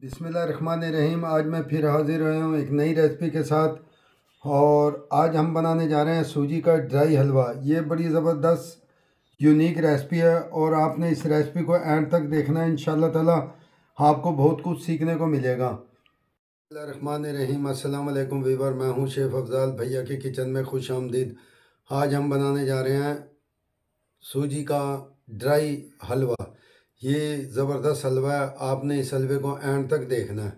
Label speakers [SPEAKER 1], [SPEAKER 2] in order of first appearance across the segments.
[SPEAKER 1] बिस्मिल्लाहिर्रहमानिर्रहीम। आज मैं फिर हाज़िर हुआ हूँ एक नई रेसिपी के साथ। और आज हम बनाने जा रहे हैं सूजी का ड्राई हलवा। ये बड़ी ज़बरदस्त यूनिक रेसिपी है और आपने इस रेसिपी को एंड तक देखना है। इंशाल्लाह ताला आपको बहुत कुछ सीखने को मिलेगा। बिस्मिल्लाहिर्रहमानिर्रहीम। अस्सलाम वालेकुम वीवर, मैं हूँ शेफ़ अफजाल। भैया के किचन में खुश आमदीद। आज हम बनाने जा रहे हैं सूजी का ड्राई हलवा। ये ज़बरदस्त हलवा है, आपने इस हलवे को एंड तक देखना है।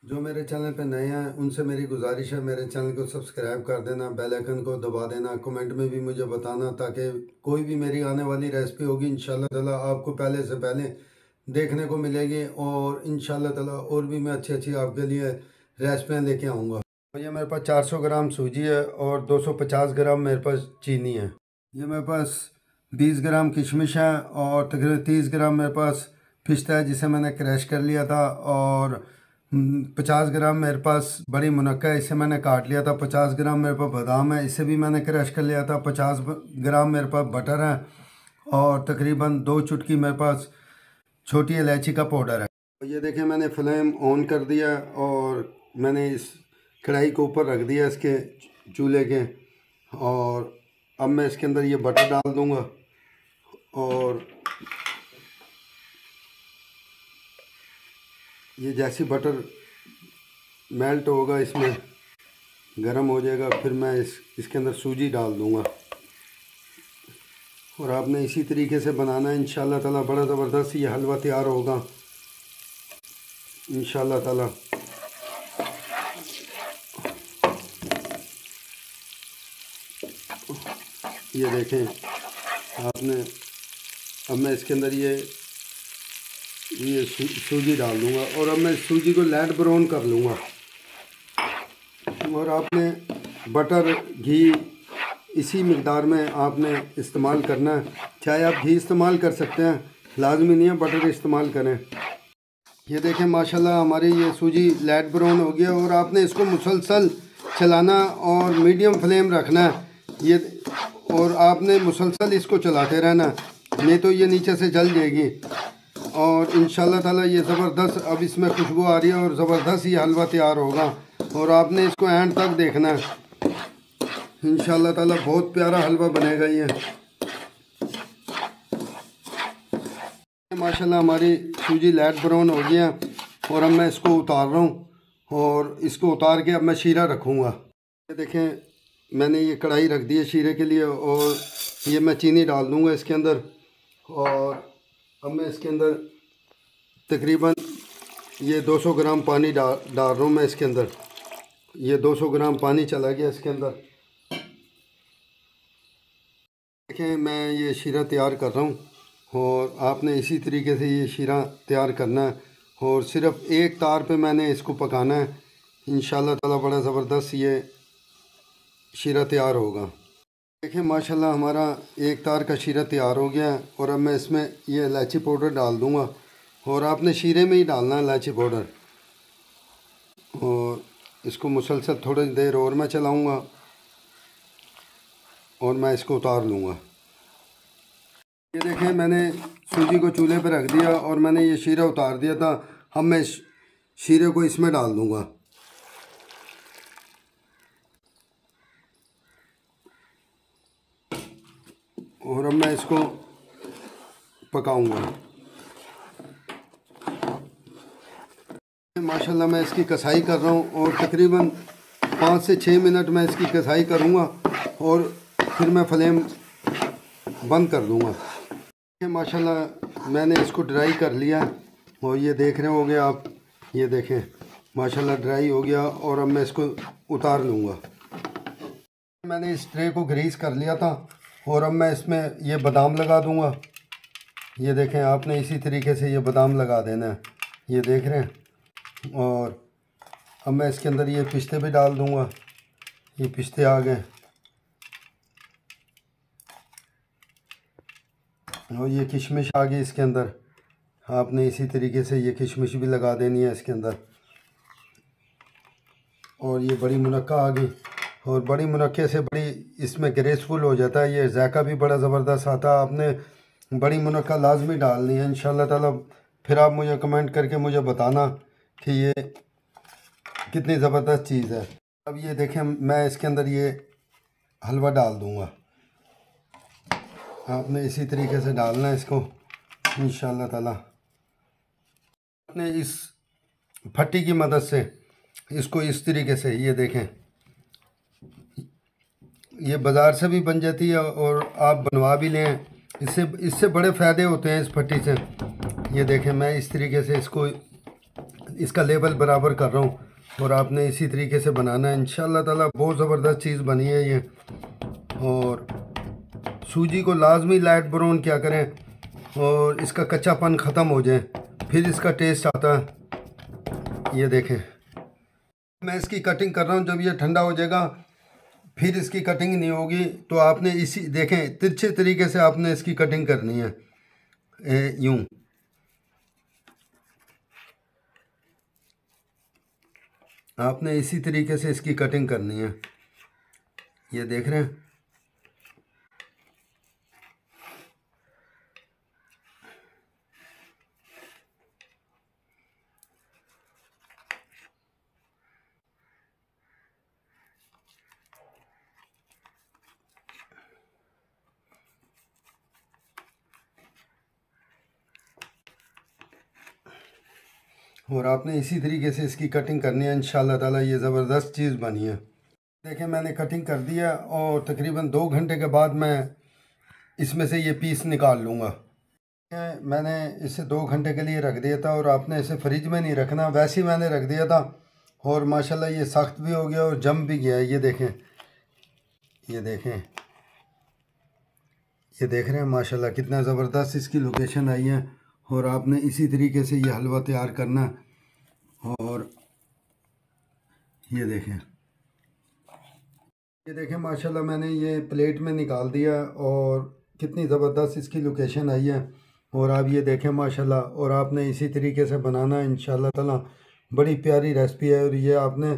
[SPEAKER 1] जो मेरे चैनल पे नए हैं उनसे मेरी गुजारिश है, मेरे चैनल को सब्सक्राइब कर देना, बेल आइकन को दबा देना, कमेंट में भी मुझे बताना ताकि कोई भी मेरी आने वाली रेसिपी होगी इंशाल्लाह ताला आपको पहले से पहले देखने को मिलेगी। और इंशाल्लाह ताला और भी मैं अच्छी अच्छी आपके लिए रेसिपियाँ लेके आऊँगा। तो ये मेरे पास 400 ग्राम सूजी है और 250 ग्राम मेरे पास चीनी है। ये मेरे पास 20 ग्राम किशमिश है और तकरीबन 30 ग्राम मेरे पास पिस्ता है जिसे मैंने क्रश कर लिया था। और 50 ग्राम मेरे पास बड़ी मुनक्का है, इसे मैंने काट लिया था। 50 ग्राम मेरे पास बादाम है, इसे भी मैंने क्रश कर लिया था। 50 ग्राम मेरे पास बटर है और तकरीबन 2 चुटकी मेरे पास छोटी इलायची का पाउडर है। तो ये देखें, मैंने फ्लेम ऑन कर दिया और मैंने इस कढ़ाई को ऊपर रख दिया इसके चूल्हे के। और अब मैं इसके अंदर ये बटर डाल दूँगा और ये जैसे बटर मेल्ट होगा, इसमें गरम हो जाएगा, फिर मैं इसके अंदर सूजी डाल दूँगा। और आपने इसी तरीके से बनाना है। इंशाल्लाह ताला बड़ा ज़बरदस्त ये हलवा तैयार होगा इंशाल्लाह ताला। ये देखें आपने, अब मैं इसके अंदर ये सूजी डाल दूँगा और अब मैं सूजी को लाइट ब्राउन कर लूँगा। और आपने बटर घी इसी मकदार में आपने इस्तेमाल करना है। चाहे आप घी इस्तेमाल कर सकते हैं, लाजमी नहीं है बटर इस्तेमाल करें। ये देखें माशाल्लाह हमारी ये सूजी लाइट ब्राउन हो गया और आपने इसको मुसलसल चलाना और मीडियम फ्लेम रखना है ये। और आपने मुसलसल इसको चलाते रहना, नहीं तो ये नीचे से जल जाएगी। और इंशाल्लाह ताला ये ज़बरदस्त अब इसमें खुशबू आ रही है और ज़बरदस्त ये हलवा तैयार होगा। और आपने इसको एंड तक देखना है। इंशाल्लाह ताला बहुत प्यारा हलवा बनेगा ये। माशाल्लाह हमारी सूजी लाइट ब्राउन हो गया और अब मैं इसको उतार रहा हूँ और इसको उतार के अब मैं शीरा रखूँगा। ये देखें मैंने ये कढ़ाई रख दी है शीरे के लिए और ये मैं चीनी डाल दूँगा इसके अंदर। और अब मैं इसके अंदर तकरीबन ये 200 ग्राम पानी डाल रहा हूँ मैं इसके अंदर। ये 200 ग्राम पानी चला गया इसके अंदर। देखें मैं ये शीरा तैयार कर रहा हूँ और आपने इसी तरीके से ये शीरा तैयार करना है और सिर्फ़ एक तार पे मैंने इसको पकाना है। इंशाल्लाह ताला बड़ा ज़बरदस्त ये शीरा तैयार होगा। देखें माशाल्लाह हमारा एक तार का शीरा तैयार हो गया है और अब मैं इसमें ये इलायची पाउडर डाल दूँगा। और आपने शीरे में ही डालना है इलायची पाउडर। और इसको मुसलसल थोड़ी देर और मैं चलाऊँगा और मैं इसको उतार लूँगा। ये देखें मैंने सूजी को चूल्हे पर रख दिया और मैंने ये शीरा उतार दिया था। अब मैं इस शीरे को इसमें डाल दूँगा। और अब मैं इसको पकाऊँगा। माशाल्लाह मैं इसकी कसाई कर रहा हूँ और तकरीबन 5 से 6 मिनट मैं इसकी कसाई करूँगा और फिर मैं फ्लेम बंद कर दूँगा। माशाल्लाह मैंने इसको ड्राई कर लिया और ये देख रहे होंगे आप, ये देखें माशाल्लाह ड्राई हो गया। और अब मैं इसको उतार लूँगा। मैंने इस ट्रे को ग्रीस कर लिया था और अब मैं इसमें ये बादाम लगा दूँगा। ये देखें आपने इसी तरीके से ये बादाम लगा देना है, ये देख रहे हैं। और अब मैं इसके अंदर ये पिस्ते भी डाल दूँगा। ये पिस्ते आ गए और ये किशमिश आ गई इसके अंदर। आपने इसी तरीके से ये किशमिश भी लगा देनी है इसके अंदर। और ये बड़ी मुनक्का आ गई और बड़ी मुनक्के से बड़ी इसमें ग्रेसफुल हो जाता है, ये जायका भी बड़ा ज़बरदस्त आता है। आपने बड़ी मुनक्का लाजमी डालनी है इंशाल्लाह ताला। फिर आप मुझे कमेंट करके मुझे बताना कि ये कितनी ज़बरदस्त चीज़ है। अब ये देखें, मैं इसके अंदर ये हलवा डाल दूँगा। आपने इसी तरीके से डालना है इसको इंशाअल्लाह ताला। आपने इस फट्टी की मदद से इसको इस तरीके से, ये देखें, ये बाज़ार से भी बन जाती है और आप बनवा भी लें, इससे बड़े फ़ायदे होते हैं इस फट्टी से। ये देखें, मैं इस तरीके से इसको, इसका लेवल बराबर कर रहा हूँ और आपने इसी तरीके से बनाना है इंशाअल्लाह ताला। बहुत ज़बरदस्त चीज़ बनी है ये। और सूजी को लाजमी लाइट ब्राउन क्या करें और इसका कच्चापन ख़त्म हो जाए, फिर इसका टेस्ट आता है। ये देखें, मैं इसकी कटिंग कर रहा हूँ। जब ये ठंडा हो जाएगा फिर इसकी कटिंग नहीं होगी, तो आपने इसी देखें तिरछे तरीके से आपने इसकी कटिंग करनी है, यूँ। आपने इसी तरीके से इसकी कटिंग करनी है। ये देख रहे हैं, और आपने इसी तरीके से इसकी कटिंग करनी है इंशाअल्लाह ताला। ये ज़बरदस्त चीज़ बनी है। देखें, मैंने कटिंग कर दिया और तकरीबन 2 घंटे के बाद मैं इसमें से ये पीस निकाल लूँगा। मैंने इसे 2 घंटे के लिए रख दिया था और आपने इसे फ्रिज में नहीं रखना, वैसे ही मैंने रख दिया था और माशाल्लाह ये सख्त भी हो गया और जम भी गया है। ये देखें, ये देखें, ये देख रहे हैं माशाल्लाह कितना ज़बरदस्त इसकी लोकेशन आई है। और आपने इसी तरीके से ये हलवा तैयार करना। और ये देखें माशाल्लाह मैंने ये प्लेट में निकाल दिया और कितनी ज़बरदस्त इसकी लोकेशन आई है। और आप ये देखें माशाल्लाह, और आपने इसी तरीके से बनाना है इंशाअल्लाह ताला। बड़ी प्यारी रेसिपी है और ये आपने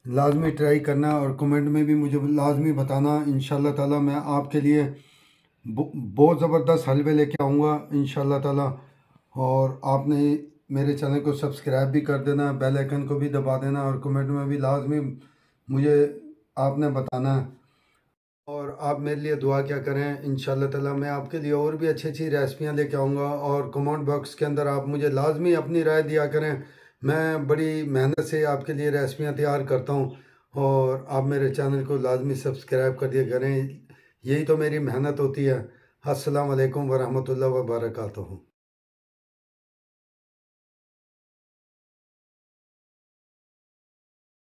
[SPEAKER 1] लाजमी ट्राई करना और कमेंट में भी मुझे लाजमी बताना इंशाअल्लाह ताला। मैं आपके लिए बहुत ज़बरदस्त हलवे लेके आऊँगा इंशाअल्लाह ताला। और आपने मेरे चैनल को सब्सक्राइब भी कर देना, बेल आइकन को भी दबा देना और कमेंट में भी लाजमी मुझे आपने बताना है। और आप मेरे लिए दुआ क्या करें इंशाअल्लाह ताला। मैं आपके लिए और भी अच्छी अच्छी रेसिपियाँ लेके आऊँगा और कमेंट बॉक्स के अंदर आप मुझे लाजमी अपनी राय दिया करें। मैं बड़ी मेहनत से आपके लिए रेसिपियाँ तैयार करता हूँ और आप मेरे चैनल को लाजमी सब्सक्राइब कर दिया करें। यही तो मेरी मेहनत होती है। अस्सलाम वालेकुम वरहमतुल्लाहि व बरकातुहू।